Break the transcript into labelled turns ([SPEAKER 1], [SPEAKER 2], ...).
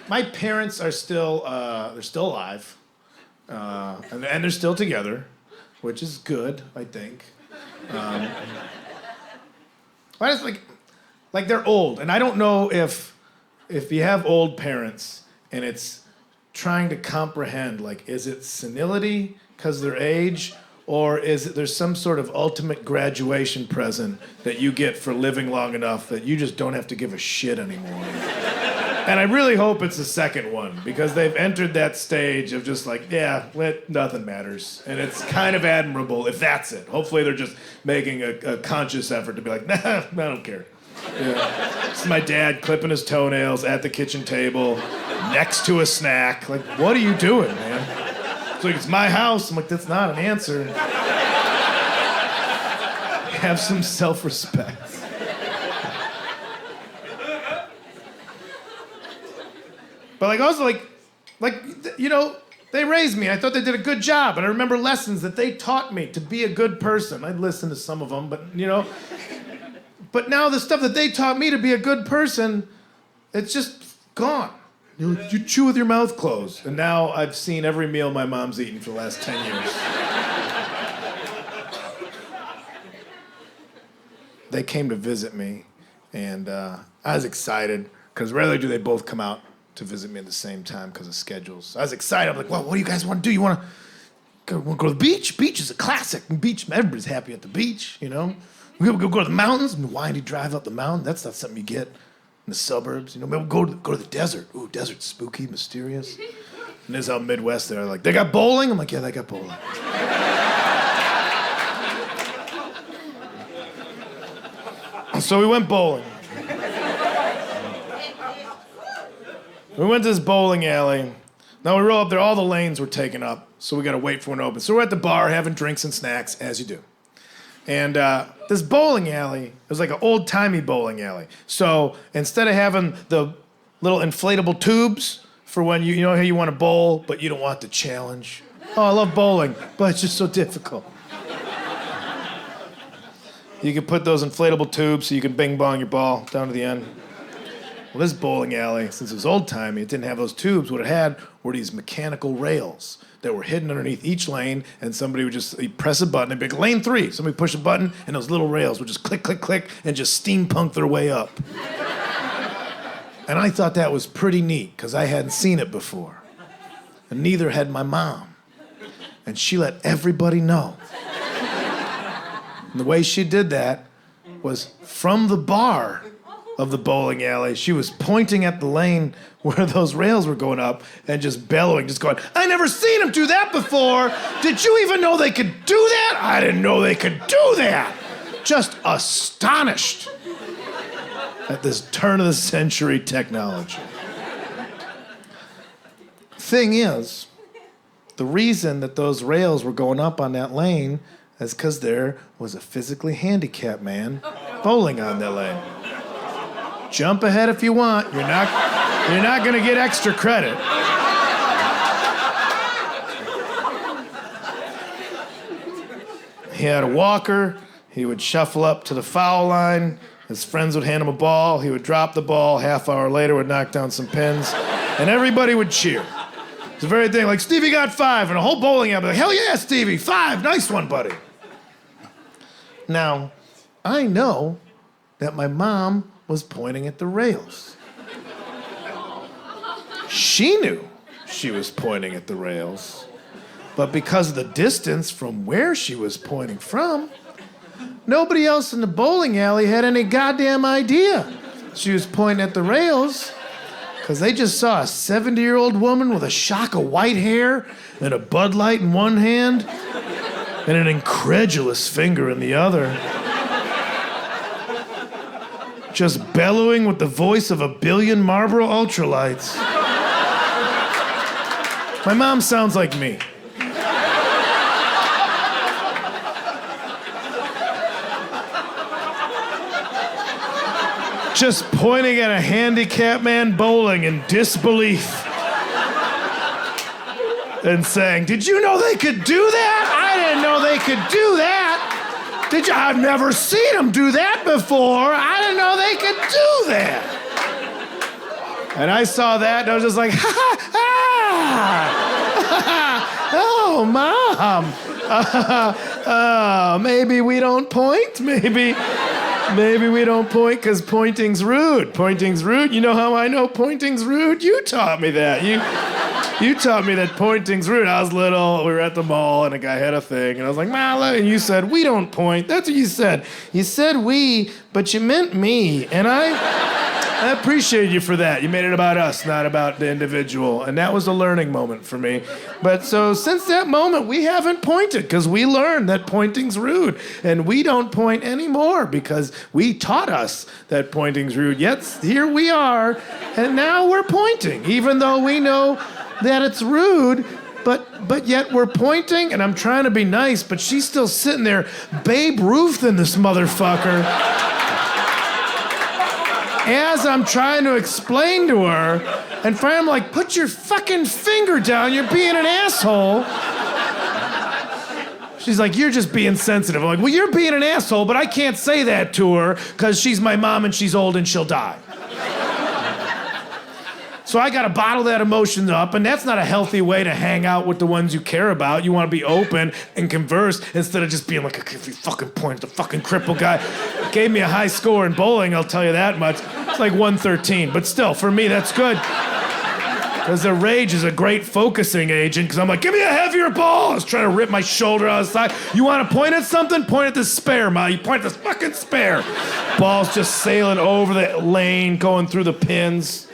[SPEAKER 1] my parents are still they're still alive, and they're still together, which is good, I think. I just like they're old, and I don't know if you have old parents and it's trying to comprehend, like, is it senility because their age, or is it there's some sort of ultimate graduation present that you get for living long enough that you just don't have to give a shit anymore? And I really hope it's the second one, because they've entered that stage of just like, yeah, nothing matters. And it's kind of admirable if that's it. Hopefully they're just making a conscious effort to be like, nah, I don't care. Yeah. This is my dad clipping his toenails at the kitchen table next to a snack. Like, what are you doing, man? It's like, it's my house. I'm like, that's not an answer. Have some self-respect. But like also you know, they raised me. I thought they did a good job, and I remember lessons that they taught me to be a good person. I'd listen to some of them, but you know. But now the stuff that they taught me to be a good person, it's just gone. You chew with your mouth closed. And now I've seen every meal my mom's eaten for the last 10 years. They came to visit me, and I was excited, because rarely do they both come out to visit me at the same time because of schedules. I was excited. I'm like, well, what do you guys want to do? You want to go to the beach? Beach is a classic. Beach, everybody's happy at the beach, you know? We're going to go to the mountains and windy drive up the mountain. That's not something you get in the suburbs. You know, maybe we'll go to the desert. Ooh, desert's spooky, mysterious. And this is out Midwest, they're like, they got bowling? I'm like, yeah, they got bowling. So we went bowling. We went to this bowling alley. Now we roll up there, all the lanes were taken up, so we gotta wait for one to open. So we're at the bar having drinks and snacks, as you do. And this bowling alley, it was like an old-timey bowling alley. So instead of having the little inflatable tubes for when you know how you want to bowl, but you don't want the challenge. Oh, I love bowling, but it's just so difficult. You can put those inflatable tubes so you can bing-bong your ball down to the end. Well, this bowling alley, since it was old-timey, it didn't have those tubes. What it had were these mechanical rails that were hidden underneath each lane, and somebody would just press a button, and be like, lane 3. Somebody push a button, and those little rails would just click, click, click, and just steampunk their way up. And I thought that was pretty neat, because I hadn't seen it before. And neither had my mom. And she let everybody know. And the way she did that was from the bar of the bowling alley, she was pointing at the lane where those rails were going up and just bellowing, just going, I never seen them do that before. Did you even know they could do that? I didn't know they could do that. Just astonished at this turn-of-the-century technology. Thing is, the reason that those rails were going up on that lane is because there was a physically handicapped man bowling on that lane. Jump ahead if you want. You're not gonna get extra credit. He had a walker. He would shuffle up to the foul line. His friends would hand him a ball. He would drop the ball. Half hour later, would knock down some pins, and everybody would cheer. It's a very thing like, Stevie got 5, and a whole bowling alley, like, hell yeah, Stevie, 5, nice one, buddy. Now, I know that my mom was pointing at the rails. She knew she was pointing at the rails, but because of the distance from where she was pointing from, nobody else in the bowling alley had any goddamn idea she was pointing at the rails, because they just saw a 70-year-old woman with a shock of white hair and a Bud Light in one hand and an incredulous finger in the other, just bellowing with the voice of a billion Marlboro Ultralights. My mom sounds like me. Just pointing at a handicapped man bowling in disbelief and saying, did you know they could do that? I didn't know they could do that. I've never seen them do that before. I didn't know they could do that. And I saw that, and I was just like, ha ha ha! Oh, Mom. Maybe we don't point. Maybe we don't point because pointing's rude. Pointing's rude. You know how I know pointing's rude? You taught me that. You taught me that pointing's rude. I was little. We were at the mall, and a guy had a thing, and I was like, Mala, and you said, we don't point. That's what you said. You said we, but you meant me, and I appreciate you for that. You made it about us, not about the individual, and that was a learning moment for me. But so since that moment, we haven't pointed because we learned that pointing's rude, and we don't point anymore because we taught us that pointing's rude. Yet here we are, and now we're pointing, even though we know that it's rude, but yet we're pointing, and I'm trying to be nice, but she's still sitting there, Babe Ruth in this motherfucker. As I'm trying to explain to her, and finally I'm like, put your fucking finger down, you're being an asshole. She's like, you're just being sensitive. I'm like, well, you're being an asshole, but I can't say that to her because she's my mom and she's old and she'll die. So I gotta bottle that emotion up, and that's not a healthy way to hang out with the ones you care about. You wanna be open and converse instead of just being like, if you fucking point at the fucking crippled guy. Gave me a high score in bowling, I'll tell you that much. It's like 113, but still, for me, that's good. Because the rage is a great focusing agent, because I'm like, give me a heavier ball. I was trying to rip my shoulder out of the side. You wanna point at something? Point at this spare, Ma. You point at this fucking spare. Ball's just sailing over the lane, going through the pins.